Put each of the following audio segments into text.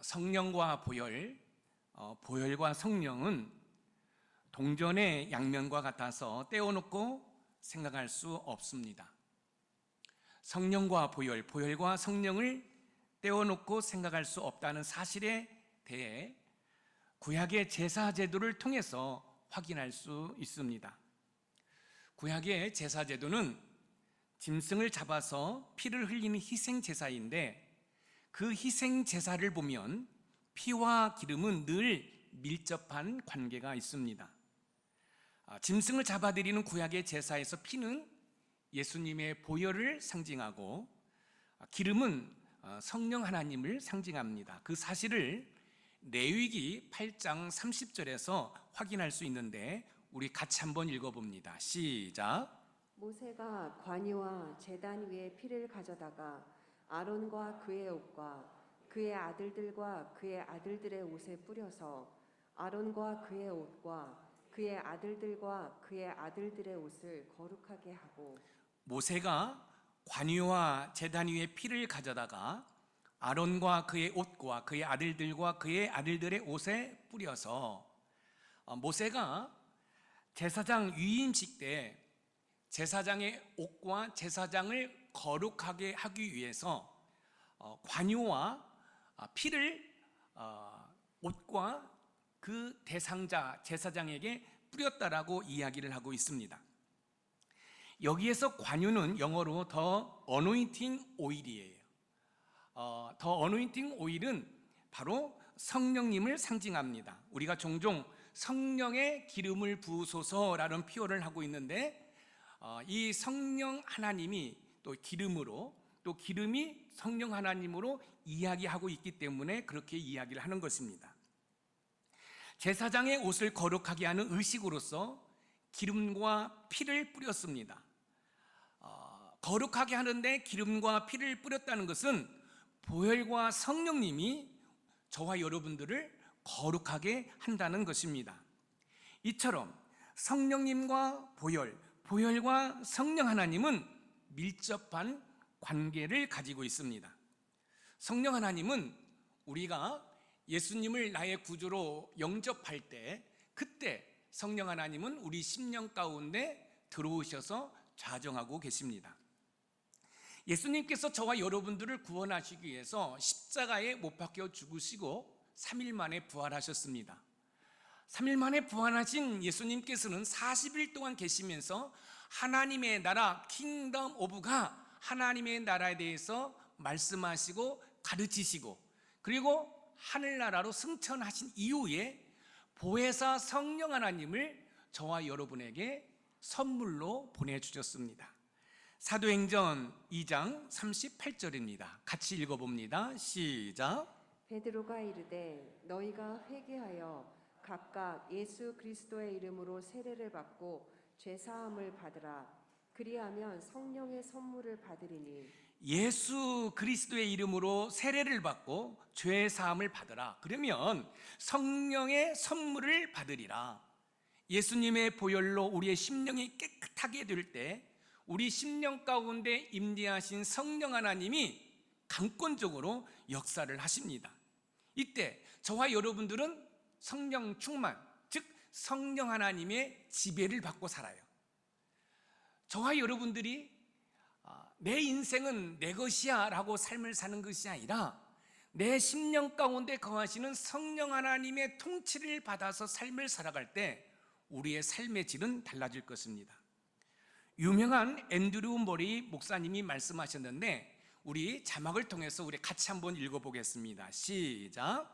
성령과 보혈, 보혈과 성령은 동전의 양면과 같아서 떼어놓고 생각할 수 없습니다. 성령과 보혈, 보혈과 성령을 떼어놓고 생각할 수 없다는 사실에 대해 구약의 제사 제도를 통해서 확인할 수 있습니다. 구약의 제사 제도는 짐승을 잡아서 피를 흘리는 희생 제사인데, 그 희생 제사를 보면 피와 기름은 늘 밀접한 관계가 있습니다. 짐승을 잡아들이는 구약의 제사에서 피는 예수님의 보혈을 상징하고 기름은 성령 하나님을 상징합니다. 그 사실을 레위기 8장 30절에서 확인할 수 있는데 우리 같이 한번 읽어봅니다. 시작. 모세가 관유와 제단 위에 피를 가져다가 아론과 그의 옷과 그의 아들들과 그의 아들들의 옷에 뿌려서 아론과 그의 옷과 그의 아들들과 그의 아들들의 옷을 거룩하게 하고, 모세가 관유와 제단 위에 피를 가져다가 아론과 그의 옷과 그의 아들들과 그의 아들들의 옷에 뿌려서, 모세가 제사장 위임식 때 제사장의 옷과 제사장을 거룩하게 하기 위해서 관유와 피를 옷과 그 대상자 제사장에게 뿌렸다라고 이야기를 하고 있습니다. 여기에서 관유는 영어로 더 어노인팅 오일이에요. 더 어노인팅 오일은 바로 성령님을 상징합니다. 우리가 종종 성령의 기름을 부으소서라는 표현을 하고 있는데, 이 성령 하나님이 또 기름으로, 또 기름이 성령 하나님으로 이야기하고 있기 때문에 그렇게 이야기를 하는 것입니다. 제사장의 옷을 거룩하게 하는 의식으로서 기름과 피를 뿌렸습니다. 거룩하게 하는데 기름과 피를 뿌렸다는 것은 보혈과 성령님이 저와 여러분들을 거룩하게 한다는 것입니다. 이처럼 성령님과 보혈, 보혈과 성령 하나님은 밀접한 관계를 가지고 있습니다. 성령 하나님은 우리가 예수님을 나의 구주로 영접할 때, 그때 성령 하나님은 우리 심령 가운데 들어오셔서 좌정하고 계십니다. 예수님께서 저와 여러분들을 구원하시기 위해서 십자가에 못 박혀 죽으시고 3일 만에 부활하셨습니다. 3일 만에 부활하신 예수님께서는 40일 동안 계시면서 하나님의 나라, 킹덤 오브 가, 하나님의 나라에 대해서 말씀하시고 가르치시고, 그리고 하늘나라로 승천하신 이후에 보혜사 성령 하나님을 저와 여러분에게 선물로 보내주셨습니다. 사도행전 2장 38절입니다. 같이 읽어봅니다. 시작. 베드로가 이르되 너희가 회개하여 각각 예수 그리스도의 이름으로 세례를 받고 죄사함을 받으라. 그리하면 성령의 선물을 받으리니. 예수 그리스도의 이름으로 세례를 받고 죄 사함을 받으라. 그러면 성령의 선물을 받으리라. 예수님의 보혈로 우리의 심령이 깨끗하게 될 때 우리 심령 가운데 임재하신 성령 하나님이 강권적으로 역사를 하십니다. 이때 저와 여러분들은 성령 충만, 즉 성령 하나님의 지배를 받고 살아요. 저와 여러분들이 내 인생은 내 것이야 라고 삶을 사는 것이 아니라 내 심령 가운데 거하시는 성령 하나님의 통치를 받아서 삶을 살아갈 때 우리의 삶의 질은 달라질 것입니다. 유명한 앤드류 머리 목사님이 말씀하셨는데 우리 자막을 통해서 우리 같이 한번 읽어보겠습니다. 시작.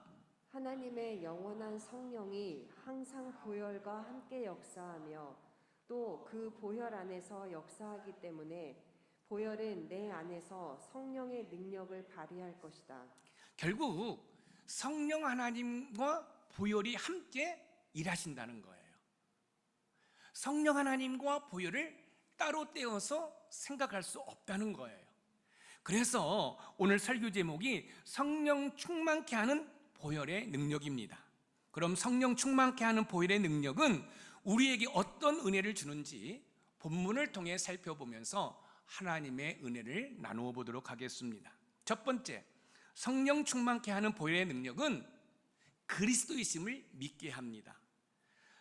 하나님의 영원한 성령이 항상 보혈과 함께 역사하며 또 그 보혈 안에서 역사하기 때문에 보혈은 내 안에서 성령의 능력을 발휘할 것이다. 결국 성령 하나님과 보혈이 함께 일하신다는 거예요. 성령 하나님과 보혈을 따로 떼어서 생각할 수 없다는 거예요. 그래서 오늘 설교 제목이 성령 충만케 하는 보혈의 능력입니다. 그럼 성령 충만케 하는 보혈의 능력은 우리에게 어떤 은혜를 주는지 본문을 통해 살펴보면서 하나님의 은혜를 나누어 보도록 하겠습니다. 첫 번째, 성령 충만케 하는 보혈의 능력은 그리스도이심을 믿게 합니다.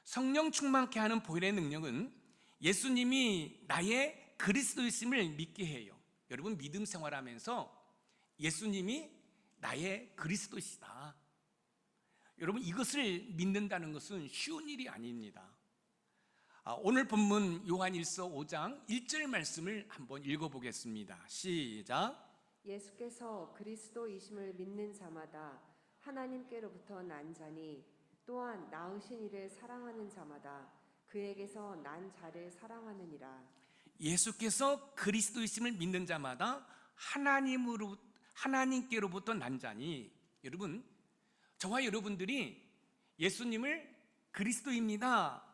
성령 충만케 하는 보혈의 능력은 예수님이 나의 그리스도이심을 믿게 해요. 여러분, 믿음 생활하면서 예수님이 나의 그리스도시다, 여러분, 이것을 믿는다는 것은 쉬운 일이 아닙니다. 오늘 본문 요한일서 5장 1절 말씀을 한번 읽어보겠습니다. 시작. 예수께서 그리스도이심을 믿는 자마다 하나님께로부터 난 자니 또한 낳으신 이를 사랑하는 자마다 그에게서 난 자를 사랑하느니라. 예수께서 그리스도이심을 믿는 자마다 하나님께로부터 난 자니, 여러분, 저와 여러분들이 예수님을 그리스도입니다,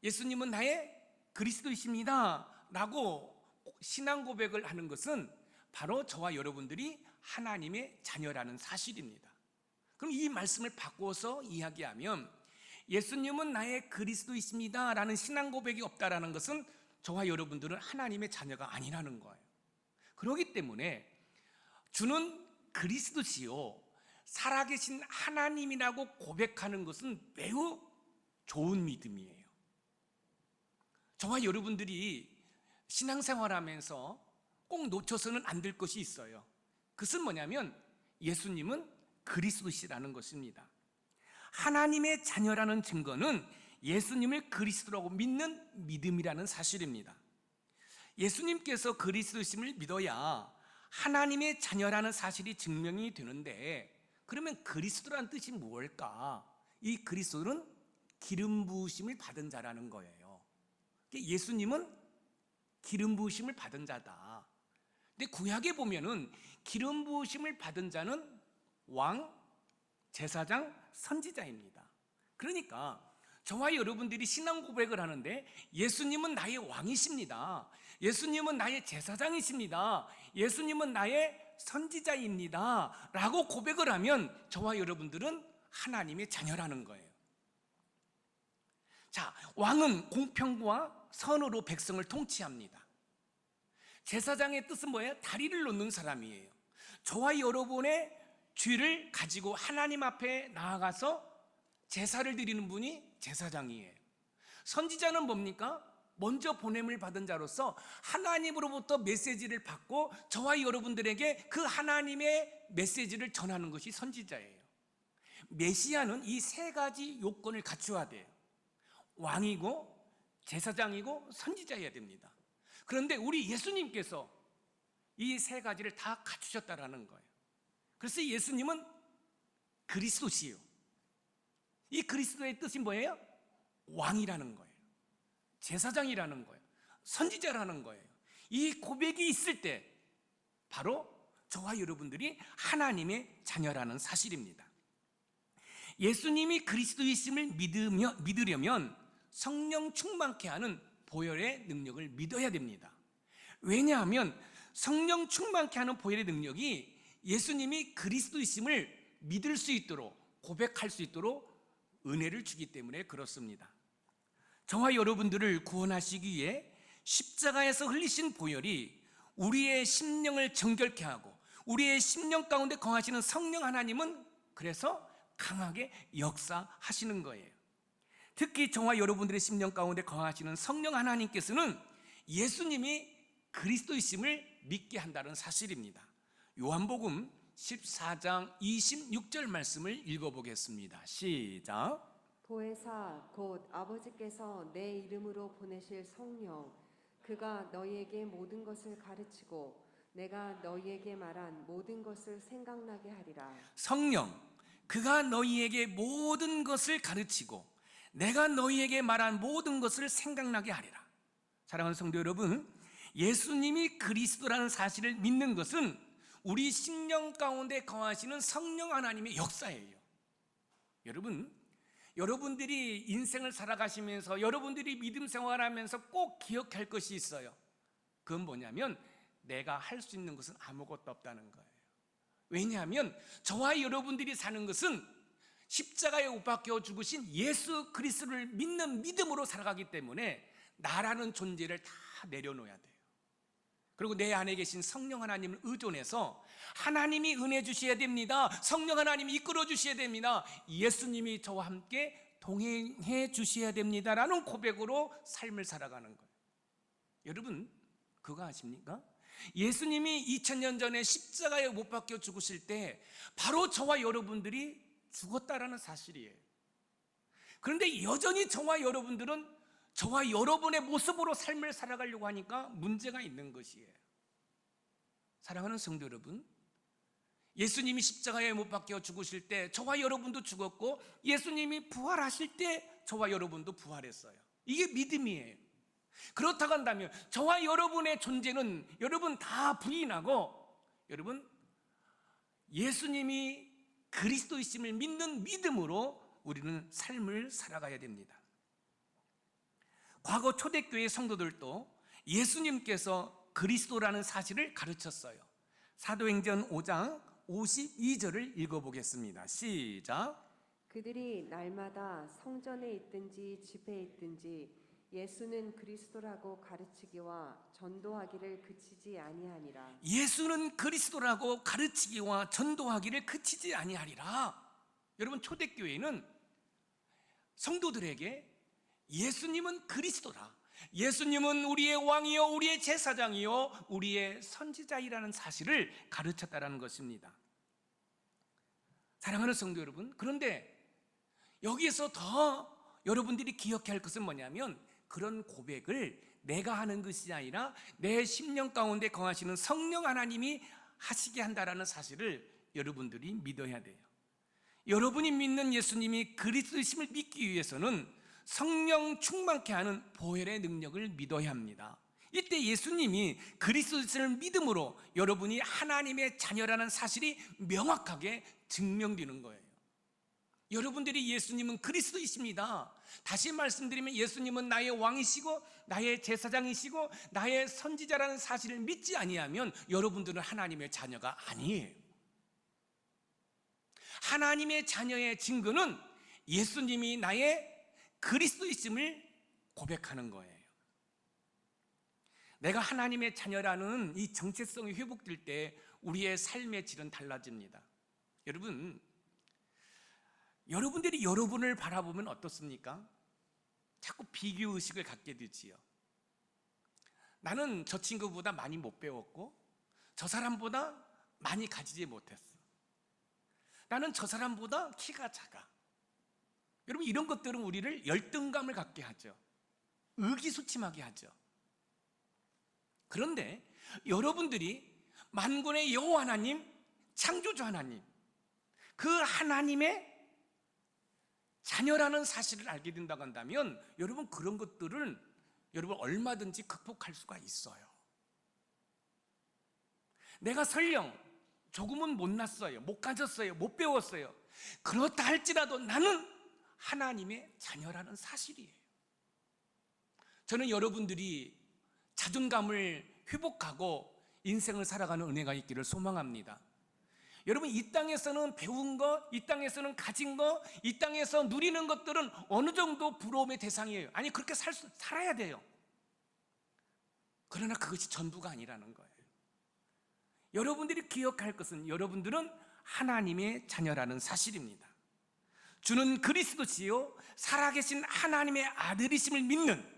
예수님은 나의 그리스도이십니다 라고 신앙 고백을 하는 것은 바로 저와 여러분들이 하나님의 자녀라는 사실입니다. 그럼 이 말씀을 바꿔서 이야기하면 예수님은 나의 그리스도이십니다 라는 신앙 고백이 없다라는 것은 저와 여러분들은 하나님의 자녀가 아니라는 거예요. 그렇기 때문에 주는 그리스도시요 살아계신 하나님이라고 고백하는 것은 매우 좋은 믿음이에요. 저와 여러분들이 신앙생활하면서 꼭 놓쳐서는 안 될 것이 있어요. 그것은 뭐냐면 예수님은 그리스도시라는 것입니다. 하나님의 자녀라는 증거는 예수님을 그리스도라고 믿는 믿음이라는 사실입니다. 예수님께서 그리스도심을 믿어야 하나님의 자녀라는 사실이 증명이 되는데, 그러면 그리스도라는 뜻이 무엇일까? 이 그리스도는 기름 부으심을 받은 자라는 거예요. 예수님은 기름 부으심을 받은 자다. 근데 구약에 보면은 기름 부으심을 받은 자는 왕, 제사장, 선지자입니다. 그러니까 저와 여러분들이 신앙 고백을 하는데 예수님은 나의 왕이십니다, 예수님은 나의 제사장이십니다, 예수님은 나의 선지자입니다 라고 고백을 하면 저와 여러분들은 하나님의 자녀라는 거예요. 자, 왕은 공평과 선으로 백성을 통치합니다. 제사장의 뜻은 뭐예요? 다리를 놓는 사람이에요. 저와 여러분의 죄를 가지고 하나님 앞에 나아가서 제사를 드리는 분이 제사장이에요. 선지자는 뭡니까? 먼저 보냄을 받은 자로서 하나님으로부터 메시지를 받고 저와 여러분들에게 그 하나님의 메시지를 전하는 것이 선지자예요. 메시아는 이 세 가지 요건을 갖추어야 돼요. 왕이고 제사장이고 선지자여야 됩니다. 그런데 우리 예수님께서 이 세 가지를 다 갖추셨다라는 거예요. 그래서 예수님은 그리스도시요, 이 그리스도의 뜻이 뭐예요? 왕이라는 거예요, 제사장이라는 거예요, 선지자라는 거예요. 이 고백이 있을 때 바로 저와 여러분들이 하나님의 자녀라는 사실입니다. 예수님이 그리스도이심을 믿으려면 성령 충만케 하는 보혈의 능력을 믿어야 됩니다. 왜냐하면 성령 충만케 하는 보혈의 능력이 예수님이 그리스도이심을 믿을 수 있도록, 고백할 수 있도록 은혜를 주기 때문에 그렇습니다. 저와 여러분들을 구원하시기 위해 십자가에서 흘리신 보혈이 우리의 심령을 정결케 하고 우리의 심령 가운데 거하시는 성령 하나님은 그래서 강하게 역사하시는 거예요. 특히 저와 여러분들의 심령 가운데 거하시는 성령 하나님께서는 예수님이 그리스도이심을 믿게 한다는 사실입니다. 요한복음 14장 26절 말씀을 읽어보겠습니다. 시작. 보혜사 곧 아버지께서 내 이름으로 보내실 성령 그가 너희에게 모든 것을 가르치고 내가 너희에게 말한 모든 것을 생각나게 하리라. 성령, 그가 너희에게 모든 것을 가르치고 내가 너희에게 말한 모든 것을 생각나게 하리라. 사랑하는 성도 여러분, 예수님이 그리스도라는 사실을 믿는 것은 우리 심령 가운데 거하시는 성령 하나님의 역사예요. 여러분들이 인생을 살아가시면서 여러분들이 믿음 생활하면서 꼭 기억할 것이 있어요. 그건 뭐냐면 내가 할 수 있는 것은 아무것도 없다는 거예요. 왜냐하면 저와 여러분들이 사는 것은 십자가에 못 박혀 죽으신 예수 그리스도를 믿는 믿음으로 살아가기 때문에 나라는 존재를 다 내려놓아야 돼요. 그리고 내 안에 계신 성령 하나님을 의존해서 하나님이 은혜 주셔야 됩니다. 성령 하나님이 이끌어 주셔야 됩니다. 예수님이 저와 함께 동행해 주셔야 됩니다라는 고백으로 삶을 살아가는 거예요. 여러분, 그거 아십니까? 예수님이 2000년 전에 십자가에 못 박혀 죽으실 때 바로 저와 여러분들이 죽었다라는 사실이에요. 그런데 여전히 저와 여러분들은 저와 여러분의 모습으로 삶을 살아가려고 하니까 문제가 있는 것이에요. 사랑하는 성도 여러분, 예수님이 십자가에 못 박혀 죽으실 때 저와 여러분도 죽었고, 예수님이 부활하실 때 저와 여러분도 부활했어요. 이게 믿음이에요. 그렇다고 한다면 저와 여러분의 존재는 여러분 다 부인하고, 여러분 예수님이 그리스도이심을 믿는 믿음으로 우리는 삶을 살아가야 됩니다. 과거 초대교회 성도들도 예수님께서 그리스도라는 사실을 가르쳤어요. 사도행전 5장 52절을 읽어보겠습니다. 시작. 그들이 날마다 성전에 있든지 집에 있든지 예수는 그리스도라고 가르치기와 전도하기를 그치지 아니하니라. 예수는 그리스도라고 가르치기와 전도하기를 그치지 아니하리라. 여러분, 초대교회는 성도들에게 예수님은 그리스도라, 예수님은 우리의 왕이요 우리의 제사장이요 우리의 선지자이라는 사실을 가르쳤다라는 것입니다. 사랑하는 성도 여러분, 그런데 여기에서 더 여러분들이 기억해야 할 것은 뭐냐면, 그런 고백을 내가 하는 것이 아니라 내 심령 가운데 거하시는 성령 하나님이 하시게 한다라는 사실을 여러분들이 믿어야 돼요. 여러분이 믿는 예수님이 그리스도이심을 믿기 위해서는 성령 충만케 하는 보혈의 능력을 믿어야 합니다. 이때 예수님이 그리스도이심을 믿음으로 여러분이 하나님의 자녀라는 사실이 명확하게 증명되는 거예요. 여러분들이 예수님은 그리스도이십니다. 다시 말씀드리면 예수님은 나의 왕이시고 나의 제사장이시고 나의 선지자라는 사실을 믿지 아니하면 여러분들은 하나님의 자녀가 아니에요. 하나님의 자녀의 증거는 예수님이 나의 그리스도이심을 고백하는 거예요. 내가 하나님의 자녀라는 이 정체성이 회복될 때 우리의 삶의 질은 달라집니다. 여러분들이 여러분을 바라보면 어떻습니까? 자꾸 비교의식을 갖게 되지요. 나는 저 친구보다 많이 못 배웠고 저 사람보다 많이 가지지 못했어. 나는 저 사람보다 키가 작아. 여러분, 이런 것들은 우리를 열등감을 갖게 하죠. 의기소침하게 하죠. 그런데 여러분들이 만군의 여호와 하나님, 창조주 하나님, 그 하나님의 자녀라는 사실을 알게 된다고 한다면 여러분, 그런 것들은 여러분 얼마든지 극복할 수가 있어요. 내가 설령 조금은 못났어요, 못 가졌어요, 못 배웠어요. 그렇다 할지라도 나는 하나님의 자녀라는 사실이에요. 저는 여러분들이 자존감을 회복하고 인생을 살아가는 은혜가 있기를 소망합니다. 여러분, 이 땅에서는 배운 거, 이 땅에서는 가진 거, 이 땅에서 누리는 것들은 어느 정도 부러움의 대상이에요. 아니, 그렇게 살아야 돼요. 그러나 그것이 전부가 아니라는 거예요. 여러분들이 기억할 것은 여러분들은 하나님의 자녀라는 사실입니다. 주는 그리스도시요 살아계신 하나님의 아들이심을 믿는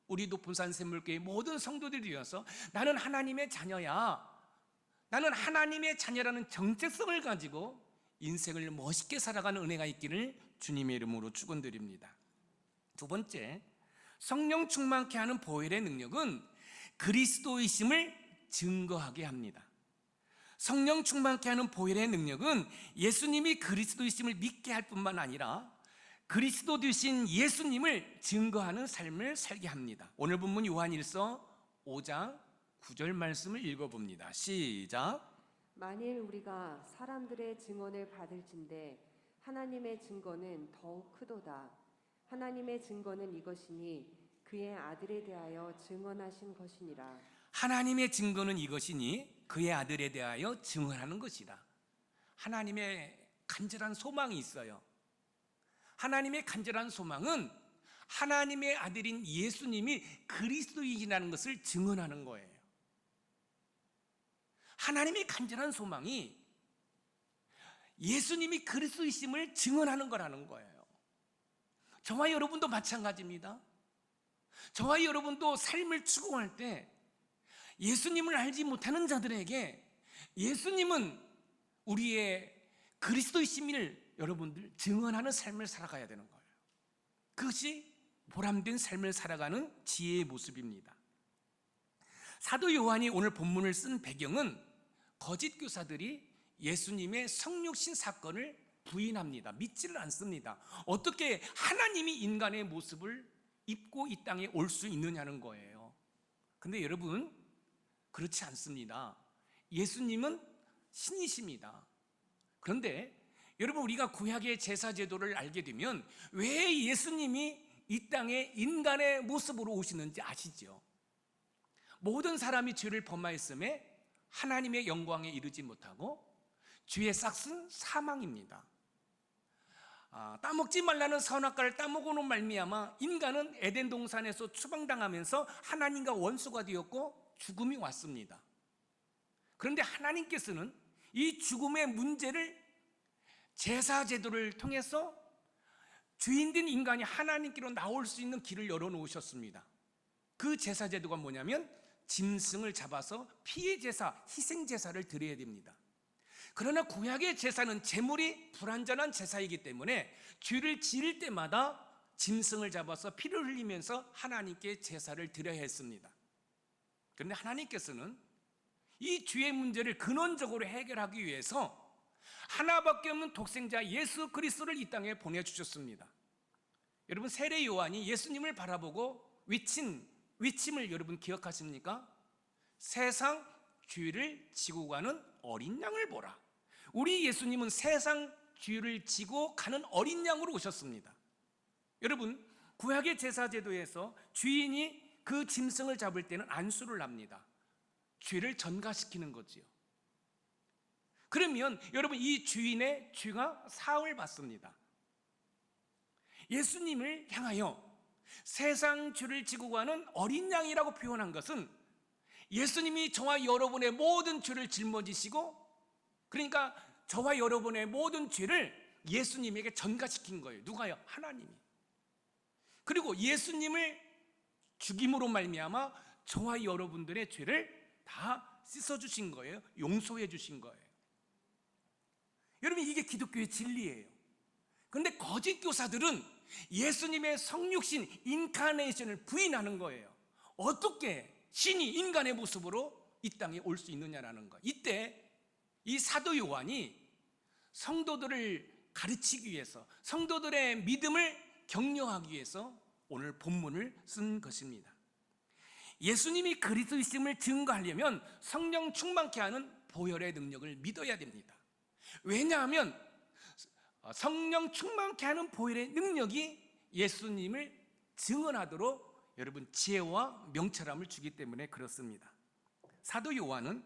우리 높은산 샘물교회 모든 성도들이 되어서 나는 하나님의 자녀야, 나는 하나님의 자녀라는 정체성을 가지고 인생을 멋있게 살아가는 은혜가 있기를 주님의 이름으로 축원드립니다. 두 번째, 성령 충만케 하는 보혈의 능력은 그리스도이심을 증거하게 합니다. 성령 충만케 하는 보혈의 능력은 예수님이 그리스도이심을 믿게 할 뿐만 아니라 그리스도 되신 예수님을 증거하는 삶을 살게 합니다. 오늘 본문 요한일서 5장 9절 말씀을 읽어봅니다. 시작. 만일 우리가 사람들의 증언을 받을진대 하나님의 증거는 더욱 크도다. 하나님의 증거는 이것이니 그의 아들에 대하여 증언하신 것이니라. 하나님의 증거는 이것이니 그의 아들에 대하여 증언하는 것이다. 하나님의 간절한 소망이 있어요. 하나님의 간절한 소망은 하나님의 아들인 예수님이 그리스도인이라는 것을 증언하는 거예요. 하나님의 간절한 소망이 예수님이 그리스도이심을 증언하는 거라는 거예요. 저와 여러분도 마찬가지입니다. 저와 여러분도 삶을 추구할 때 예수님을 알지 못하는 자들에게 예수님은 우리의 그리스도이심을 여러분들 증언하는 삶을 살아가야 되는 거예요. 그것이 보람된 삶을 살아가는 지혜의 모습입니다. 사도 요한이 오늘 본문을 쓴 배경은 거짓 교사들이 예수님의 성육신 사건을 부인합니다. 믿지를 않습니다. 어떻게 하나님이 인간의 모습을 입고 이 땅에 올 수 있느냐는 거예요. 근데 여러분, 그렇지 않습니다. 예수님은 신이십니다. 그런데 여러분, 우리가 구약의 제사 제도를 알게 되면 왜 예수님이 이 땅에 인간의 모습으로 오시는지 아시죠? 모든 사람이 죄를 범하였음에 하나님의 영광에 이르지 못하고 죄의 싹은 사망입니다. 따먹지 말라는 선악과를 따먹으로 말미암아 인간은 에덴 동산에서 추방당하면서 하나님과 원수가 되었고 죽음이 왔습니다. 그런데 하나님께서는 이 죽음의 문제를 제사 제도를 통해서 죄인된 인간이 하나님께로 나올 수 있는 길을 열어놓으셨습니다. 그 제사 제도가 뭐냐면 짐승을 잡아서 피의 제사, 희생 제사를 드려야 됩니다. 그러나 구약의 제사는 제물이 불완전한 제사이기 때문에 죄를 지을 때마다 짐승을 잡아서 피를 흘리면서 하나님께 제사를 드려야 했습니다. 그런데 하나님께서는 이 죄의 문제를 근원적으로 해결하기 위해서 하나밖에 없는 독생자 예수 그리스도를 이 땅에 보내주셨습니다. 여러분, 세례 요한이 예수님을 바라보고 외침을 여러분 기억하십니까? 세상 죄를 지고 가는 어린 양을 보라. 우리 예수님은 세상 죄를 지고 가는 어린 양으로 오셨습니다. 여러분, 구약의 제사 제도에서 주인이 그 짐승을 잡을 때는 안수를 합니다. 죄를 전가시키는 거지요. 그러면 여러분, 이 주인의 죄가 사함을 받습니다. 예수님을 향하여 세상 죄를 지고 가는 어린 양이라고 표현한 것은 예수님이 저와 여러분의 모든 죄를 짊어지시고, 그러니까 저와 여러분의 모든 죄를 예수님에게 전가시킨 거예요. 누가요? 하나님이. 그리고 예수님을 죽임으로 말미암아 저와 여러분들의 죄를 다 씻어주신 거예요. 용서해 주신 거예요. 여러분, 이게 기독교의 진리예요. 그런데 거짓 교사들은 예수님의 성육신 인카네이션을 부인하는 거예요. 어떻게 신이 인간의 모습으로 이 땅에 올 수 있느냐라는 거. 이때 이 사도 요한이 성도들을 가르치기 위해서, 성도들의 믿음을 격려하기 위해서 오늘 본문을 쓴 것입니다. 예수님이 그리스도이심을 증거하려면 성령 충만케 하는 보혈의 능력을 믿어야 됩니다. 왜냐하면 성령 충만케 하는 보혈의 능력이 예수님을 증언하도록 여러분 지혜와 명철함을 주기 때문에 그렇습니다. 사도 요한은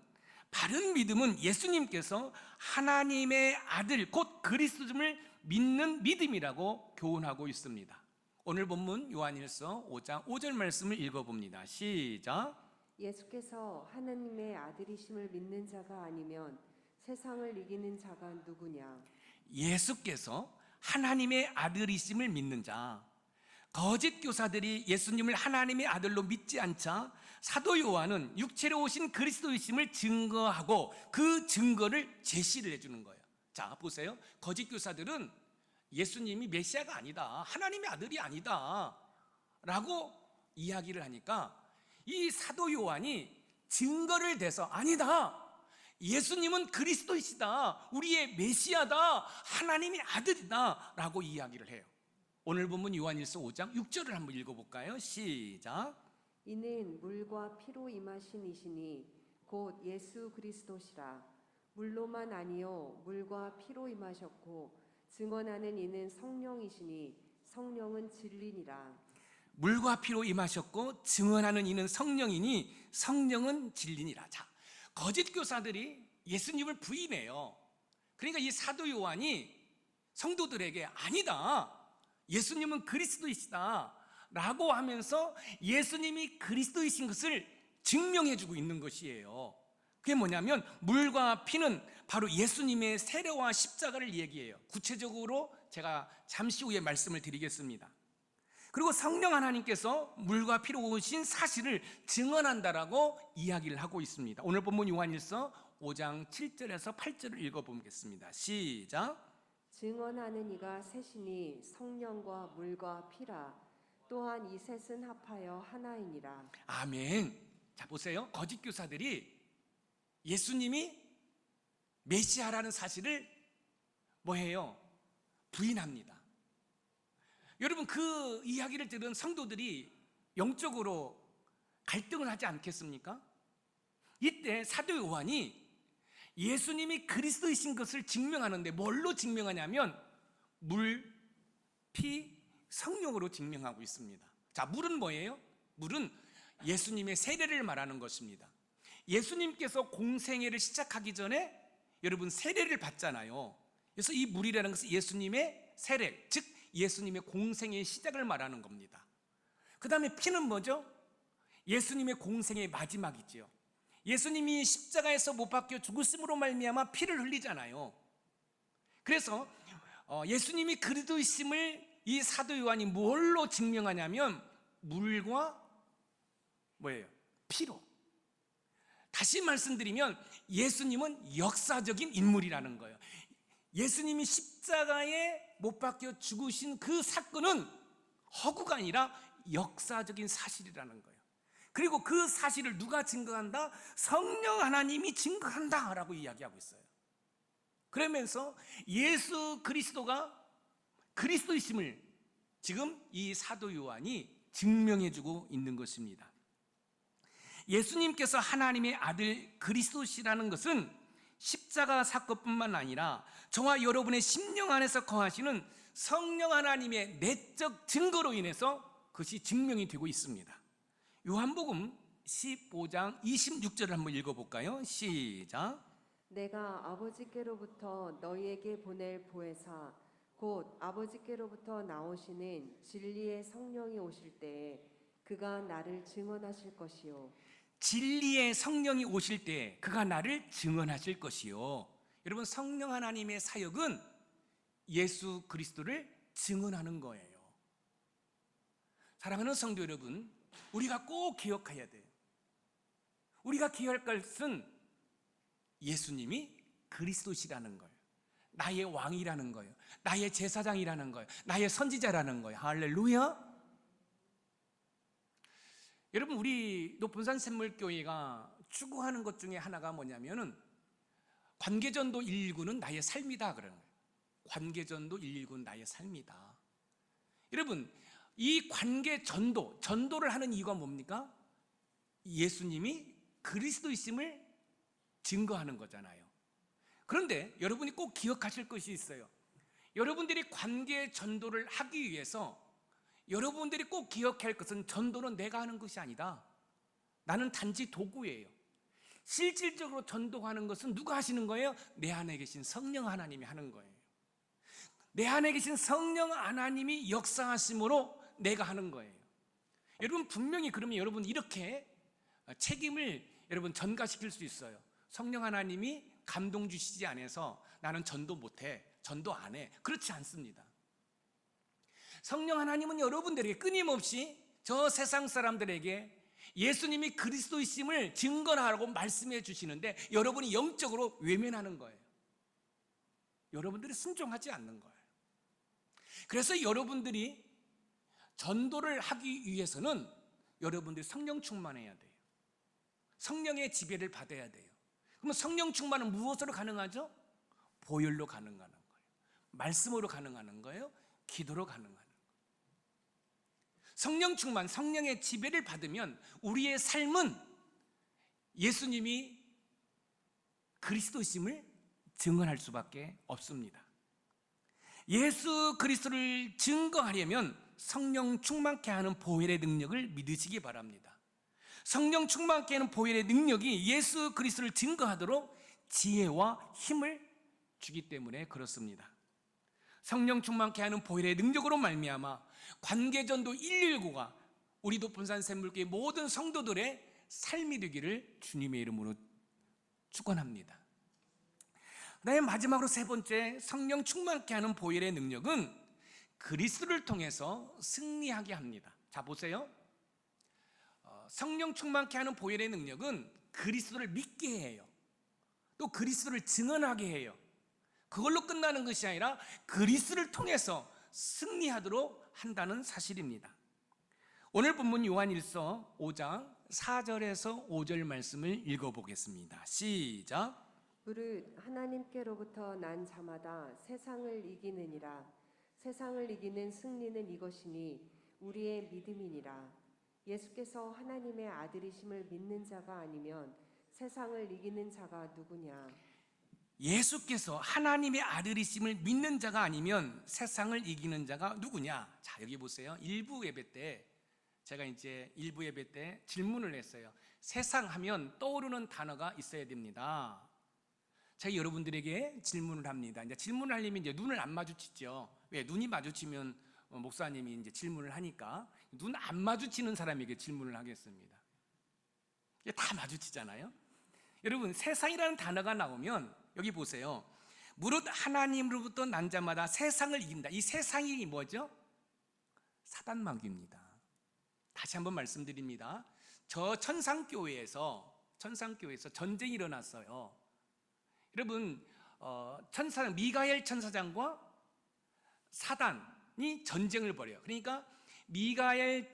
바른 믿음은 예수님께서 하나님의 아들 곧 그리스도임을 믿는 믿음이라고 교훈하고 있습니다. 오늘 본문 요한일서 5장 5절 말씀을 읽어봅니다. 시작. 예수께서 하나님의 아들이심을 믿는 자가 아니면 세상을 이기는 자가 누구냐? 예수께서 하나님의 아들이심을 믿는 자, 거짓 교사들이 예수님을 하나님의 아들로 믿지 않자 사도 요한은 육체로 오신 그리스도이심을 증거하고 그 증거를 제시를 해주는 거예요. 자, 보세요. 거짓 교사들은 예수님이 메시아가 아니다, 하나님의 아들이 아니다 라고 이야기를 하니까 이 사도 요한이 증거를 대서 아니다, 예수님은 그리스도이시다, 우리의 메시아다, 하나님의 아들이다 라고 이야기를 해요. 오늘 본문 요한일서 5장 6절을 한번 읽어볼까요? 시작. 이는 물과 피로 임하신 이시니 곧 예수 그리스도시라. 물로만 아니요 물과 피로 임하셨고 증언하는 이는 성령이시니 성령은 진리니라. 물과 피로 임하셨고 증언하는 이는 성령이니 성령은 진리니라. 자, 거짓 교사들이 예수님을 부인해요. 그러니까 이 사도 요한이 성도들에게 아니다, 예수님은 그리스도이시다 라고 하면서 예수님이 그리스도이신 것을 증명해 주고 있는 것이에요. 그게 뭐냐면 물과 피는 바로 예수님의 세례와 십자가를 얘기해요. 구체적으로 제가 잠시 후에 말씀을 드리겠습니다. 그리고 성령 하나님께서 물과 피로 오신 사실을 증언한다라고 이야기를 하고 있습니다. 오늘 본문 요한일서 5장 7절에서 8절을 읽어보겠습니다. 시작. 증언하는 이가 셋이니 성령과 물과 피라. 또한 이 셋은 합하여 하나이니라. 아멘. 자, 보세요. 거짓 교사들이 예수님이 메시아라는 사실을 뭐해요? 부인합니다. 여러분, 그 이야기를 들은 성도들이 영적으로 갈등을 하지 않겠습니까? 이때 사도 요한이 예수님이 그리스도이신 것을 증명하는데 뭘로 증명하냐면 물, 피, 성령으로 증명하고 있습니다. 자, 물은 뭐예요? 물은 예수님의 세례를 말하는 것입니다. 예수님께서 공생애를 시작하기 전에 여러분 세례를 받잖아요. 그래서 이 물이라는 것은 예수님의 세례, 즉 예수님의 공생애의 시작을 말하는 겁니다. 그 다음에 피는 뭐죠? 예수님의 공생애의 마지막이지요. 예수님이 십자가에서 못 박혀 죽으심으로 말미암아 피를 흘리잖아요. 그래서 예수님이 그리스도이심을 이 사도 요한이 뭘로 증명하냐면 물과 뭐예요? 피로. 다시 말씀드리면 예수님은 역사적인 인물이라는 거예요. 예수님이 십자가에 못 박혀 죽으신 그 사건은 허구가 아니라 역사적인 사실이라는 거예요. 그리고 그 사실을 누가 증거한다? 성령 하나님이 증거한다라고 이야기하고 있어요. 그러면서 예수 그리스도가 그리스도이심을 지금 이 사도 요한이 증명해주고 있는 것입니다. 예수님께서 하나님의 아들 그리스도시라는 것은 십자가 사건뿐만 아니라 저와 여러분의 심령 안에서 거하시는 성령 하나님의 내적 증거로 인해서 그것이 증명이 되고 있습니다. 요한복음 15장 26절을 한번 읽어볼까요? 시작. 내가 아버지께로부터 너희에게 보낼 보혜사 곧 아버지께로부터 나오시는 진리의 성령이 오실 때에 그가 나를 증언하실 것이요. 진리의 성령이 오실 때 그가 나를 증언하실 것이요. 여러분, 성령 하나님의 사역은 예수 그리스도를 증언하는 거예요. 사랑하는 성도 여러분, 우리가 꼭 기억해야 돼요. 우리가 기억할 것은 예수님이 그리스도시라는 거예요. 나의 왕이라는 거예요. 나의 제사장이라는 거예요. 나의 선지자라는 거예요. 할렐루야. 여러분, 우리 높은산 샘물교회가 추구하는 것 중에 하나가 뭐냐면은 관계전도 119는 나의 삶이다 그러는 거예요. 관계전도 119는 나의 삶이다. 여러분, 이 전도를 하는 이유가 뭡니까? 예수님이 그리스도이심을 증거하는 거잖아요. 그런데 여러분이 꼭 기억하실 것이 있어요. 여러분들이 관계 전도를 하기 위해서 여러분들이 꼭 기억해야 할 것은 전도는 내가 하는 것이 아니다. 나는 단지 도구예요. 실질적으로 전도하는 것은 누가 하시는 거예요? 내 안에 계신 성령 하나님이 하는 거예요. 내 안에 계신 성령 하나님이 역사하심으로 내가 하는 거예요. 여러분, 분명히 그러면 여러분 이렇게 책임을 여러분 전가시킬 수 있어요. 성령 하나님이 감동 주시지 않아서 나는 전도 못해, 전도 안 해. 그렇지 않습니다. 성령 하나님은 여러분들에게 끊임없이 저 세상 사람들에게 예수님이 그리스도이심을 증거하라고 말씀해 주시는데 여러분이 영적으로 외면하는 거예요. 여러분들이 순종하지 않는 거예요. 그래서 여러분들이 전도를 하기 위해서는 여러분들이 성령 충만해야 돼요. 성령의 지배를 받아야 돼요. 그러면 성령 충만은 무엇으로 가능하죠? 보혈로 가능한 거예요. 말씀으로 가능한 거예요. 기도로 가능한 거예요. 성령 충만, 성령의 지배를 받으면 우리의 삶은 예수님이 그리스도이심을 증언할 수밖에 없습니다. 예수 그리스도를 증거하려면 성령 충만케 하는 보혈의 능력을 믿으시기 바랍니다. 성령 충만케 하는 보혈의 능력이 예수 그리스도를 증거하도록 지혜와 힘을 주기 때문에 그렇습니다. 성령 충만케 하는 보혈의 능력으로 말미암아 관계전도 119가 우리 높은산 샘물교회 모든 성도들의 삶이 되기를 주님의 이름으로 축원합니다. 그다음에 마지막으로 세 번째, 성령 충만케 하는 보혈의 능력은 그리스도를 통해서 승리하게 합니다. 자, 보세요. 성령 충만케 하는 보혈의 능력은 그리스도를 믿게 해요. 또 그리스도를 증언하게 해요. 그걸로 끝나는 것이 아니라 그리스도를 통해서 승리하도록 한다는 사실입니다. 오늘 본문 요한일서 5장 4절에서 5절 말씀을 읽어보겠습니다. 시작. 무릇 하나님께로부터 난 자마다 세상을 이기느니라. 세상을 이기는 승리는 이것이니 우리의 믿음이니라. 예수께서 하나님의 아들이심을 믿는 자가 아니면 세상을 이기는 자가 누구냐? 예수께서 하나님의 아들이심을 믿는 자가 아니면 세상을 이기는 자가 누구냐? 자, 여기 보세요. 일부 예배 때 제가 이제 일부 예배 때 질문을 했어요. 세상 하면 떠오르는 단어가 있어야 됩니다. 제가 여러분들에게 질문을 합니다. 이제 질문을 하려면 이제 눈을 안 마주치죠. 왜? 눈이 마주치면 목사님이 이제 질문을 하니까 눈 안 마주치는 사람에게 질문을 하겠습니다. 이게 다 마주치잖아요. 여러분, 세상이라는 단어가 나오면 여기 보세요. 무릇 하나님으로부터 난 자마다 세상을 이긴다. 이 세상이 뭐죠? 사단마귀입니다. 다시 한번 말씀드립니다. 저 천상교회에서 전쟁이 일어났어요. 여러분, 미가엘 천사장과 사단이 전쟁을 벌여요. 그러니까 미가엘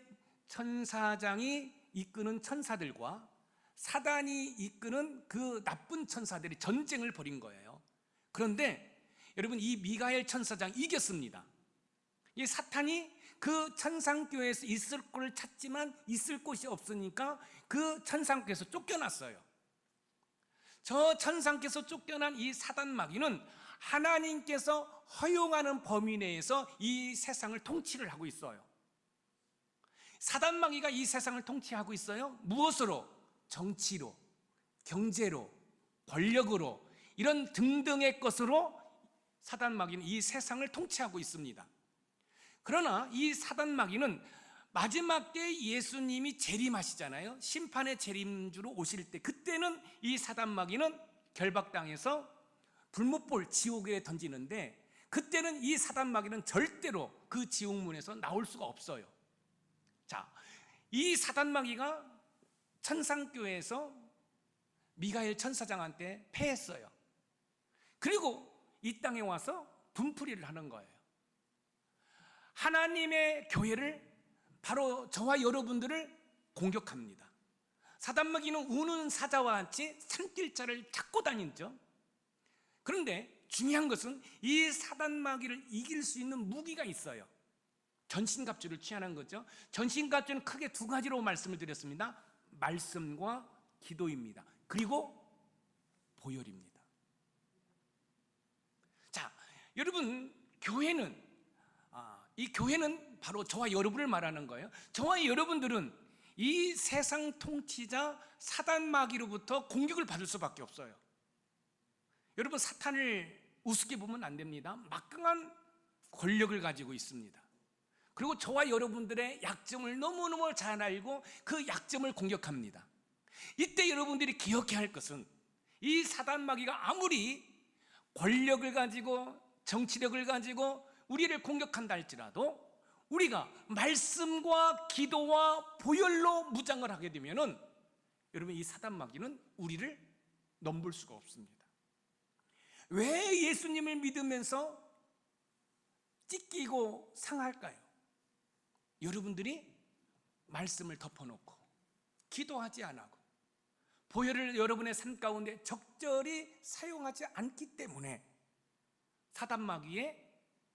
천사장이 이끄는 천사들과 사단이 이끄는 그 나쁜 천사들이 전쟁을 벌인 거예요. 그런데 여러분, 이 미가엘 천사장 이겼습니다. 이 사탄이 그 천상교회에서 있을 곳을 찾지만 있을 곳이 없으니까 그 천상교회에서 쫓겨났어요. 저 천상께서 쫓겨난 이 사단마귀는 하나님께서 허용하는 범위 내에서 이 세상을 통치를 하고 있어요. 사단마귀가 이 세상을 통치하고 있어요. 무엇으로? 정치로, 경제로, 권력으로, 이런 등등의 것으로 사단마귀는 이 세상을 통치하고 있습니다. 그러나 이 사단마귀는 마지막 때 예수님이 재림하시잖아요. 심판의 재림주로 오실 때, 그때는 이 사단마귀는 결박당해서 불못볼 지옥에 던지는데, 그때는 이 사단마귀는 절대로 그 지옥문에서 나올 수가 없어요. 자, 이 사단마귀가 천상교회에서 미가엘 천사장한테 패했어요. 그리고 이 땅에 와서 분풀이를 하는 거예요. 하나님의 교회를, 바로 저와 여러분들을 공격합니다. 사단마귀는 우는 사자와 같이 산길자를 찾고 다니죠. 그런데 중요한 것은 이 사단마귀를 이길 수 있는 무기가 있어요. 전신갑주를 취하는 거죠. 전신갑주는 크게 두 가지로 말씀을 드렸습니다. 말씀과 기도입니다. 그리고 보혈입니다. 자, 여러분, 이 교회는 바로 저와 여러분을 말하는 거예요. 저와 여러분들은 이 세상 통치자 사단마귀로부터 공격을 받을 수밖에 없어요. 여러분, 사탄을 우습게 보면 안 됩니다. 막강한 권력을 가지고 있습니다. 그리고 저와 여러분들의 약점을 너무너무 잘 알고 그 약점을 공격합니다. 이때 여러분들이 기억해야 할 것은, 이 사단마귀가 아무리 권력을 가지고 정치력을 가지고 우리를 공격한다 할지라도 우리가 말씀과 기도와 보혈로 무장을 하게 되면은, 여러분, 이 사단마귀는 우리를 넘볼 수가 없습니다. 왜 예수님을 믿으면서 찢기고 상할까요? 여러분들이 말씀을 덮어놓고 기도하지 않고 보혈을 여러분의 삶 가운데 적절히 사용하지 않기 때문에 사단마귀의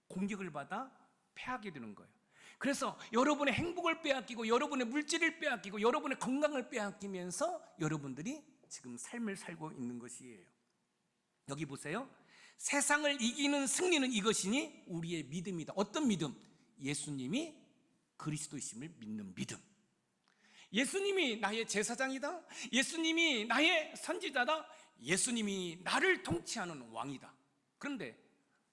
공격을 받아 패하게 되는 거예요. 그래서 여러분의 행복을 빼앗기고 여러분의 물질을 빼앗기고 여러분의 건강을 빼앗기면서 여러분들이 지금 삶을 살고 있는 것이에요. 여기 보세요. 세상을 이기는 승리는 이것이니 우리의 믿음이다. 어떤 믿음? 예수님이 그리스도이심을 믿는 믿음. 예수님이 나의 제사장이다. 예수님이 나의 선지자다. 예수님이 나를 통치하는 왕이다. 그런데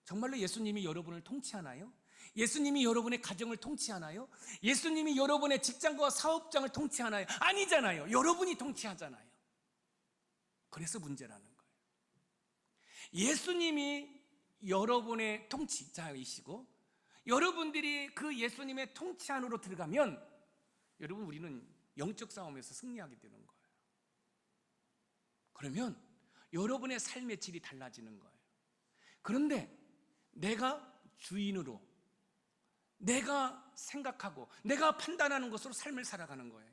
정말로 예수님이 여러분을 통치하나요? 예수님이 여러분의 가정을 통치하나요? 예수님이 여러분의 직장과 사업장을 통치하나요? 아니잖아요. 여러분이 통치하잖아요. 그래서 문제라는 거예요. 예수님이 여러분의 통치자이시고 여러분들이 그 예수님의 통치 안으로 들어가면 여러분 우리는 영적 싸움에서 승리하게 되는 거예요. 그러면 여러분의 삶의 질이 달라지는 거예요. 그런데 내가 주인으로 내가 생각하고 내가 판단하는 것으로 삶을 살아가는 거예요.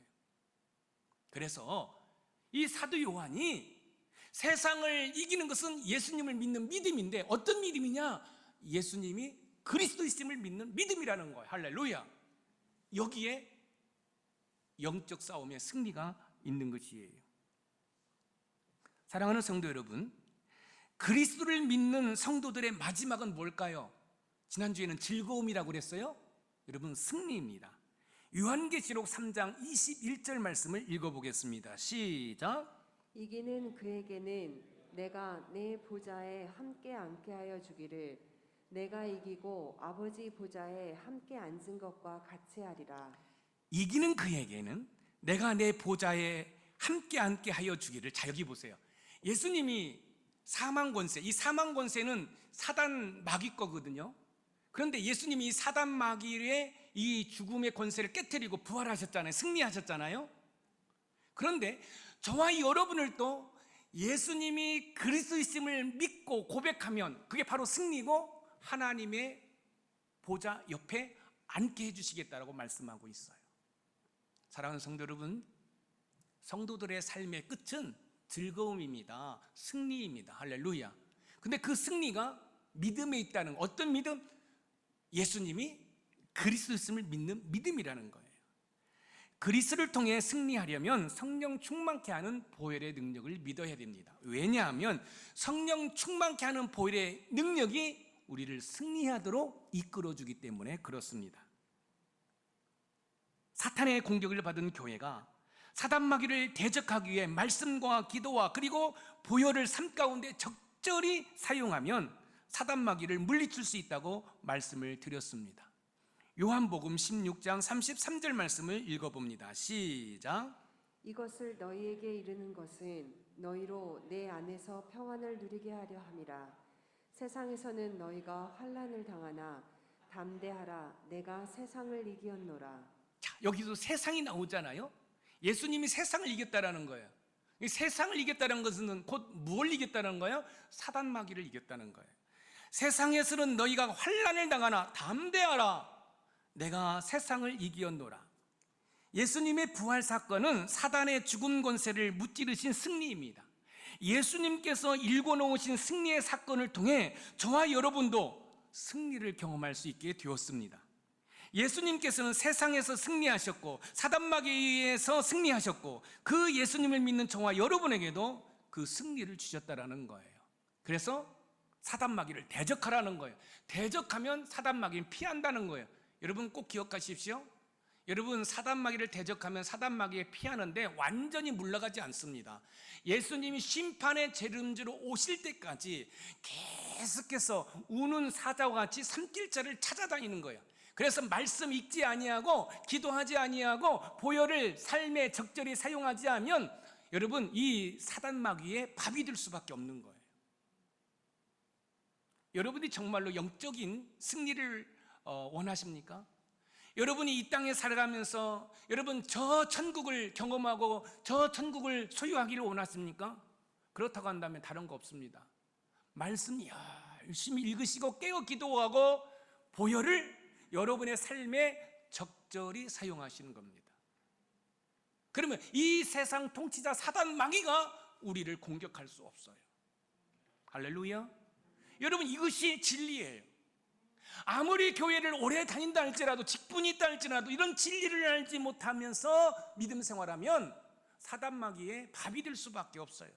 그래서 이 사도 요한이 세상을 이기는 것은 예수님을 믿는 믿음인데 어떤 믿음이냐? 예수님이 그리스도이심을 믿는 믿음이라는 거예요. 할렐루야. 여기에 영적 싸움의 승리가 있는 것이에요. 사랑하는 성도 여러분, 그리스도를 믿는 성도들의 마지막은 뭘까요? 지난주에는 즐거움이라고 그랬어요. 여러분, 승리입니다. 요한계시록 3장 21절 말씀을 읽어보겠습니다. 시작. 이기는 그에게는 내가 내 보좌에 함께 앉게 하여 주기를 내가 이기고 아버지 보좌에 함께 앉은 것과 같이 하리라. 이기는 그에게는 내가 내 보좌에 함께 앉게 하여 주기를. 자, 여기 보세요. 예수님이 사망 권세, 이 사망 권세는 사단 마귀 거거든요. 그런데 예수님이 이 사단 마귀의 이 죽음의 권세를 깨뜨리고 부활하셨잖아요. 승리하셨잖아요. 그런데 저와 여러분을 또 예수님이 그리스도이심을 믿고 고백하면 그게 바로 승리고 하나님의 보좌 옆에 앉게 해주시겠다라고 말씀하고 있어요. 사랑하는 성도 여러분, 성도들의 삶의 끝은 즐거움입니다. 승리입니다. 할렐루야. 근데 그 승리가 믿음에 있다는, 어떤 믿음? 예수님이 그리스도였음을 믿는 믿음이라는 거예요. 그리스도를 통해 승리하려면 성령 충만케 하는 보혈의 능력을 믿어야 됩니다. 왜냐하면 성령 충만케 하는 보혈의 능력이 우리를 승리하도록 이끌어주기 때문에 그렇습니다. 사탄의 공격을 받은 교회가 사단 마귀를 대적하기 위해 말씀과 기도와 그리고 보혈을 삶 가운데 적절히 사용하면 사단 마귀를 물리칠 수 있다고 말씀을 드렸습니다. 요한복음 16장 33절 말씀을 읽어봅니다. 시작. 이것을 너희에게 이르는 것은 너희로 내 안에서 평안을 누리게 하려 함이라. 세상에서는 너희가 환난을 당하나 담대하라. 내가 세상을 이기었노라. 자, 여기서 세상이 나오잖아요. 예수님이 세상을 이겼다라는 거예요. 이 세상을 이겼다는 것은 곧 무엇을 이겼다는 거예요? 사단 마귀를 이겼다는 거예요. 세상에서는 너희가 환난을 당하나 담대하라. 내가 세상을 이기었노라. 예수님의 부활 사건은 사단의 죽음 권세를 무찌르신 승리입니다. 예수님께서 일궈놓으신 승리의 사건을 통해 저와 여러분도 승리를 경험할 수 있게 되었습니다. 예수님께서는 세상에서 승리하셨고 사단 마귀에서 승리하셨고 그 예수님을 믿는 저와 여러분에게도 그 승리를 주셨다라는 거예요. 그래서 사단 마귀를 대적하라는 거예요. 대적하면 사단 마귀는 피한다는 거예요. 여러분 꼭 기억하십시오. 여러분, 사단 마귀를 대적하면 사단 마귀에 피하는데 완전히 물러가지 않습니다. 예수님이 심판의 재림주로 오실 때까지 계속해서 우는 사자와 같이 산길자를 찾아다니는 거예요. 그래서 말씀 읽지 아니하고 기도하지 아니하고 보혈을 삶에 적절히 사용하지 않으면 여러분 이 사단 마귀의 밥이 될 수밖에 없는 거예요. 여러분이 정말로 영적인 승리를 원하십니까? 여러분이 이 땅에 살아가면서 여러분 저 천국을 경험하고 저 천국을 소유하기를 원하십니까? 그렇다고 한다면 다른 거 없습니다. 말씀 열심히 읽으시고 깨어 기도하고 보혈을 여러분의 삶에 적절히 사용하시는 겁니다. 그러면 이 세상 통치자 사단 마귀가 우리를 공격할 수 없어요. 할렐루야. 여러분, 이것이 진리예요. 아무리 교회를 오래 다닌다 할지라도, 직분이 있다 할지라도 이런 진리를 알지 못하면서 믿음 생활하면 사단 마귀의 밥이 될 수밖에 없어요.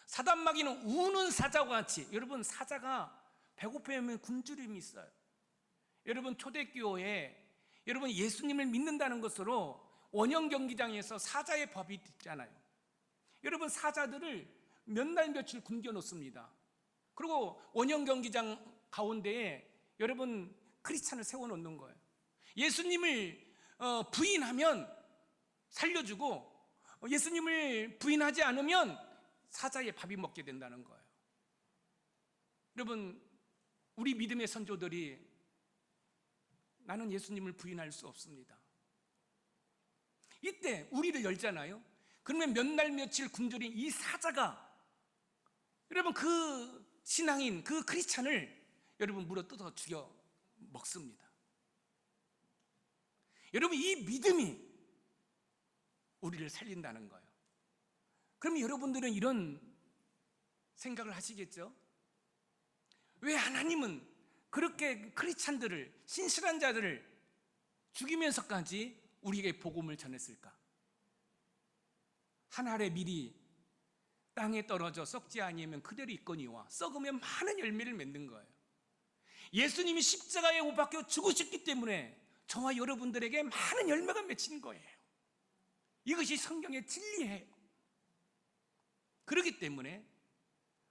사단 마귀는 우는 사자와 같이, 여러분 사자가 배고프면 굶주림이 있어요. 여러분 초대교회에 여러분 예수님을 믿는다는 것으로 원형 경기장에서 사자의 밥이 있잖아요. 여러분 사자들을 몇 날 며칠 굶겨 놓습니다. 그리고 원형 경기장 가운데에 여러분 크리스찬을 세워놓는 거예요. 예수님을 부인하면 살려주고 예수님을 부인하지 않으면 사자의 밥이 먹게 된다는 거예요. 여러분, 우리 믿음의 선조들이 나는 예수님을 부인할 수 없습니다. 이때 우리를 열잖아요. 그러면 몇 날 며칠 굶주린 이 사자가 여러분 그 신앙인 그 크리스찬을 여러분 물어뜯어 죽여 먹습니다. 여러분 이 믿음이 우리를 살린다는 거예요. 그럼 여러분들은 이런 생각을 하시겠죠? 왜 하나님은 그렇게 크리스찬들을, 신실한 자들을 죽이면서까지 우리에게 복음을 전했을까? 한 알의 밀이 땅에 떨어져 썩지 아니하면 그대로 있거니와 썩으면 많은 열매를 맺는 거예요. 예수님이 십자가에 못 박혀 죽으셨기 때문에 저와 여러분들에게 많은 열매가 맺히는 거예요. 이것이 성경의 진리예요. 그렇기 때문에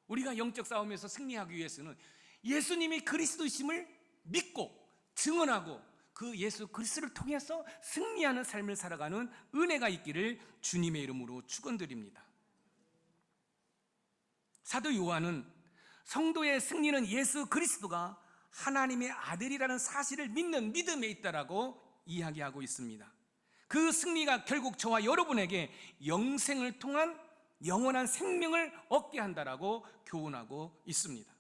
우리가 영적 싸움에서 승리하기 위해서는 예수님이 그리스도이심을 믿고 증언하고 그 예수 그리스도를 통해서 승리하는 삶을 살아가는 은혜가 있기를 주님의 이름으로 축원드립니다. 사도 요한은 성도의 승리는 예수 그리스도가 하나님의 아들이라는 사실을 믿는 믿음에 있다라고 이야기하고 있습니다. 그 승리가 결국 저와 여러분에게 영생을 통한 영원한 생명을 얻게 한다라고 교훈하고 있습니다.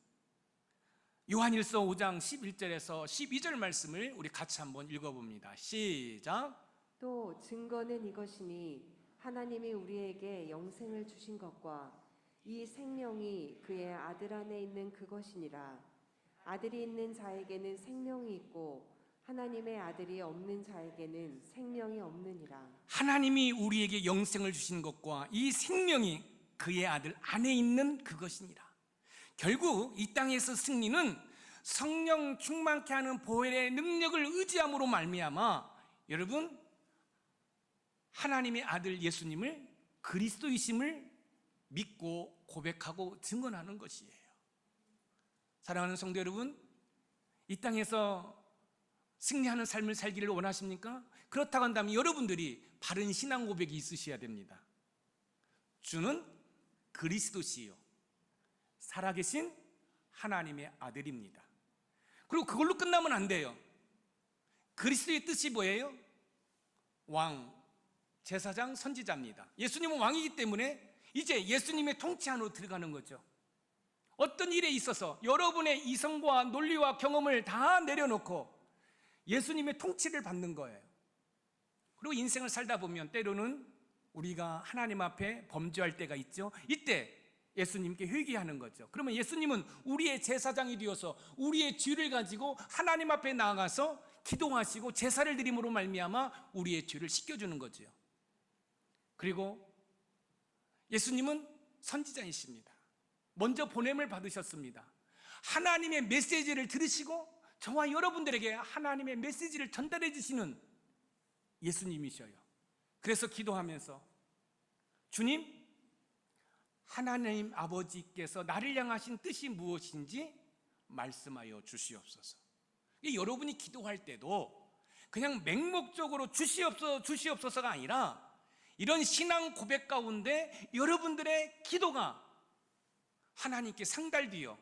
요한일서 5장 11절에서 12절 말씀을 우리 같이 한번 읽어봅니다. 시작. 또 증거는 이것이니 하나님이 우리에게 영생을 주신 것과 이 생명이 그의 아들 안에 있는 그것이니라. 아들이 있는 자에게는 생명이 있고 하나님의 아들이 없는 자에게는 생명이 없느니라. 하나님이 우리에게 영생을 주신 것과 이 생명이 그의 아들 안에 있는 그것이니라. 결국 이 땅에서 승리는 성령 충만케 하는 보혈의 능력을 의지함으로 말미암아 여러분 하나님의 아들 예수님을 그리스도이심을 믿고 고백하고 증언하는 것이에요. 사랑하는 성도 여러분, 이 땅에서 승리하는 삶을 살기를 원하십니까? 그렇다고 한다면 여러분들이 바른 신앙 고백이 있으셔야 됩니다. 주는 그리스도시요 살아계신 하나님의 아들입니다. 그리고 그걸로 끝나면 안 돼요. 그리스도의 뜻이 뭐예요? 왕, 제사장, 선지자입니다. 예수님은 왕이기 때문에 이제 예수님의 통치 안으로 들어가는 거죠. 어떤 일에 있어서 여러분의 이성과 논리와 경험을 다 내려놓고 예수님의 통치를 받는 거예요. 그리고 인생을 살다 보면 때로는 우리가 하나님 앞에 범죄할 때가 있죠. 이때 예수님께 회개하는 거죠. 그러면 예수님은 우리의 제사장이 되어서 우리의 죄를 가지고 하나님 앞에 나아가서 기도하시고 제사를 드림으로 말미암아 우리의 죄를 씻겨주는 거죠. 그리고 예수님은 선지자이십니다. 먼저 보냄을 받으셨습니다. 하나님의 메시지를 들으시고 저와 여러분들에게 하나님의 메시지를 전달해 주시는 예수님이셔요. 그래서 기도하면서 주님, 하나님 아버지께서 나를 향하신 뜻이 무엇인지 말씀하여 주시옵소서. 여러분이 기도할 때도 그냥 맹목적으로 주시옵소서가 아니라 이런 신앙 고백 가운데 여러분들의 기도가 하나님께 상달되어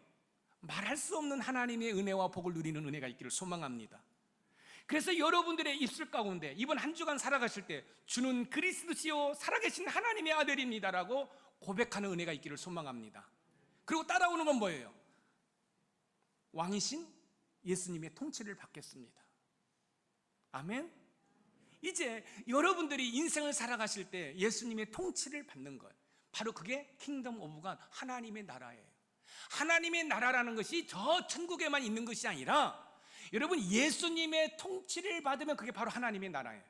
말할 수 없는 하나님의 은혜와 복을 누리는 은혜가 있기를 소망합니다. 그래서 여러분들의 입술 가운데 이번 한 주간 살아가실 때 주는 그리스도시요 살아계신 하나님의 아들입니다라고 고백하는 은혜가 있기를 소망합니다. 그리고 따라오는 건 뭐예요? 왕이신 예수님의 통치를 받겠습니다. 아멘. 이제 여러분들이 인생을 살아가실 때 예수님의 통치를 받는 거예요. 바로 그게 킹덤 오브 갓, 하나님의 나라예요. 하나님의 나라라는 것이 저 천국에만 있는 것이 아니라 여러분 예수님의 통치를 받으면 그게 바로 하나님의 나라예요.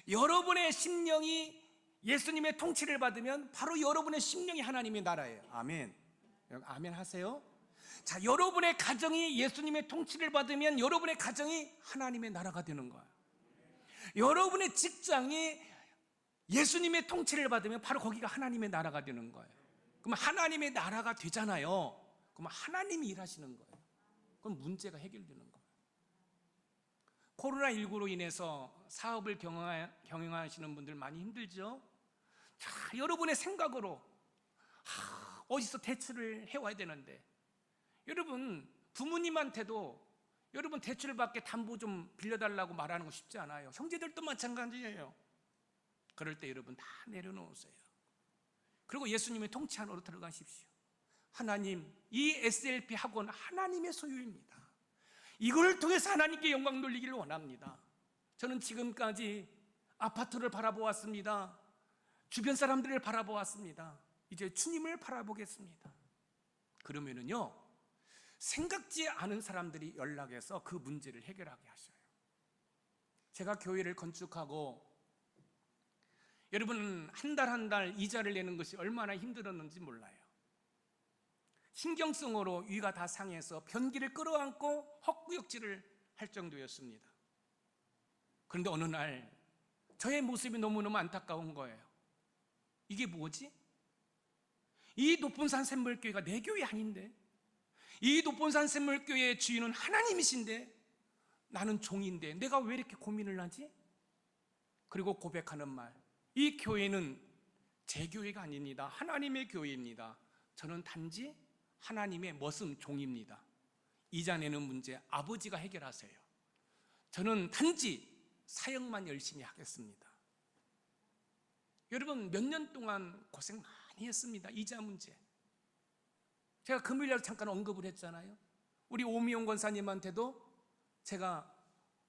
여러분의 심령이 예수님의 통치를 받으면 바로 여러분의 심령이 하나님의 나라예요. 아멘. 아멘 하세요. 자, 여러분의 가정이 예수님의 통치를 받으면 여러분의 가정이 하나님의 나라가 되는 거예요. 여러분의 직장이 예수님의 통치를 받으면 바로 거기가 하나님의 나라가 되는 거예요. 그럼 하나님의 나라가 되잖아요. 그럼 하나님이 일하시는 거예요. 그럼 문제가 해결되는 거예요. 코로나19로 인해서 사업을 경영하시는 분들 많이 힘들죠? 자, 여러분의 생각으로 어디서 대출을 해와야 되는데, 여러분 부모님한테도 여러분 대출을 받게 담보 좀 빌려달라고 말하는 거 쉽지 않아요. 형제들도 마찬가지예요. 그럴 때 여러분 다 내려놓으세요. 그리고 예수님의 통치 안으로 들어가십시오. 하나님, 이 SLP 학원 하나님의 소유입니다. 이걸 통해서 하나님께 영광 돌리기를 원합니다. 저는 지금까지 아파트를 바라보았습니다. 주변 사람들을 바라보았습니다. 이제 주님을 바라보겠습니다. 그러면은요, 생각지 않은 사람들이 연락해서 그 문제를 해결하게 하셔요. 제가 교회를 건축하고 여러분 한 달 한 달 이자를 내는 것이 얼마나 힘들었는지 몰라요. 신경성으로 위가 다 상해서 변기를 끌어안고 헛구역질을 할 정도였습니다. 그런데 어느 날 저의 모습이 너무너무 안타까운 거예요. 이게 뭐지? 이 높은산 샘물교회가 내 교회 아닌데, 이 높은산 샘물교회의 주인은 하나님이신데 나는 종인데 내가 왜 이렇게 고민을 하지? 그리고 고백하는 말, 이 교회는 제 교회가 아닙니다. 하나님의 교회입니다. 저는 단지 하나님의 머슴 종입니다. 이자 내는 문제 아버지가 해결하세요. 저는 단지 사역만 열심히 하겠습니다. 여러분 몇 년 동안 고생 많이 했습니다. 이자 문제. 제가 금요일날 잠깐 언급을 했잖아요. 우리 오미용 권사님한테도 제가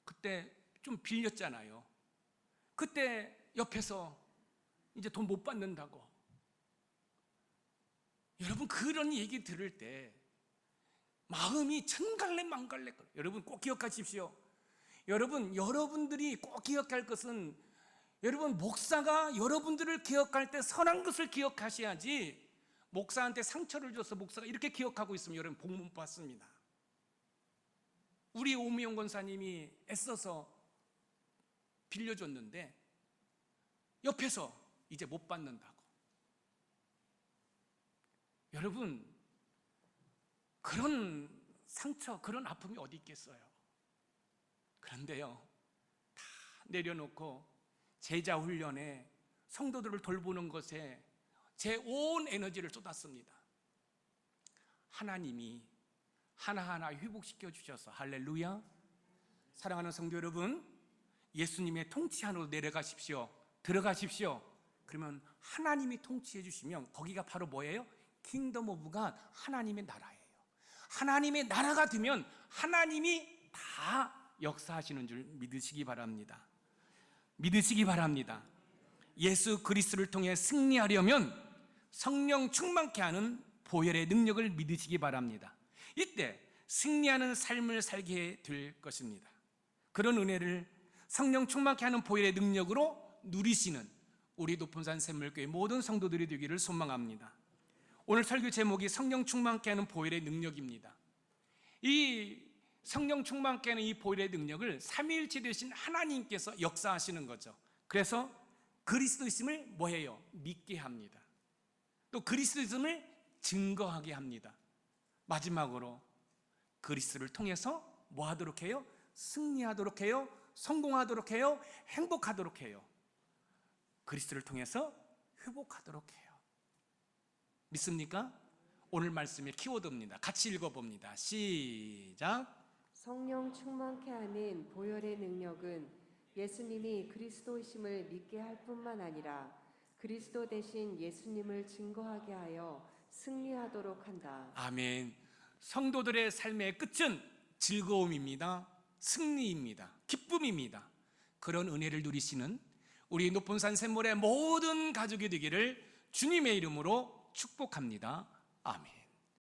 그때 좀 빌렸잖아요. 그때 옆에서 이제 돈 못 받는다고. 여러분 그런 얘기 들을 때 마음이 천갈래 만갈래. 여러분 꼭 기억하십시오. 여러분들이 꼭 기억할 것은, 여러분 목사가 여러분들을 기억할 때 선한 것을 기억하셔야지, 목사한테 상처를 줘서 목사가 이렇게 기억하고 있으면 여러분 복 못 받습니다. 우리 오미용 권사님이 애써서 빌려줬는데 옆에서 이제 못 받는다고. 여러분 그런 상처, 그런 아픔이 어디 있겠어요. 그런데요, 다 내려놓고 제자 훈련에, 성도들을 돌보는 것에 제 온 에너지를 쏟았습니다. 하나님이 하나하나 회복시켜 주셔서, 할렐루야. 사랑하는 성도 여러분, 예수님의 통치 안으로 내려가십시오. 들어가십시오. 그러면 하나님이 통치해 주시면 거기가 바로 뭐예요? 킹덤 오브 갓, 하나님의 나라예요. 하나님의 나라가 되면 하나님이 다 역사하시는 줄 믿으시기 바랍니다. 믿으시기 바랍니다. 예수 그리스도를 통해 승리하려면 성령 충만케 하는 보혈의 능력을 믿으시기 바랍니다. 이때 승리하는 삶을 살게 될 것입니다. 그런 은혜를 성령 충만케 하는 보혈의 능력으로 누리시는 우리 높은산 샘물교회 모든 성도들이 되기를 소망합니다. 오늘 설교 제목이 성령 충만케 하는 보혈의 능력입니다. 이 성령 충만케 하는 이 보혈의 능력을 삼위일체 되신 하나님께서 역사하시는 거죠. 그래서 그리스도이심을 뭐해요? 믿게 합니다. 또 그리스도이심을 증거하게 합니다. 마지막으로 그리스도를 통해서 뭐 하도록 해요? 승리하도록 해요. 성공하도록 해요. 행복하도록 해요. 그리스도를 통해서 회복하도록 해요. 믿습니까? 오늘 말씀의 키워드입니다. 같이 읽어봅니다. 시작. 성령 충만케 하는 보혈의 능력은 예수님이 그리스도이심을 믿게 할 뿐만 아니라 그리스도 대신 예수님을 증거하게 하여 승리하도록 한다. 아멘. 성도들의 삶의 끝은 즐거움입니다. 승리입니다. 기쁨입니다. 그런 은혜를 누리시는 우리 높은산 샘물의 모든 가족이 되기를 주님의 이름으로 축복합니다. 아멘.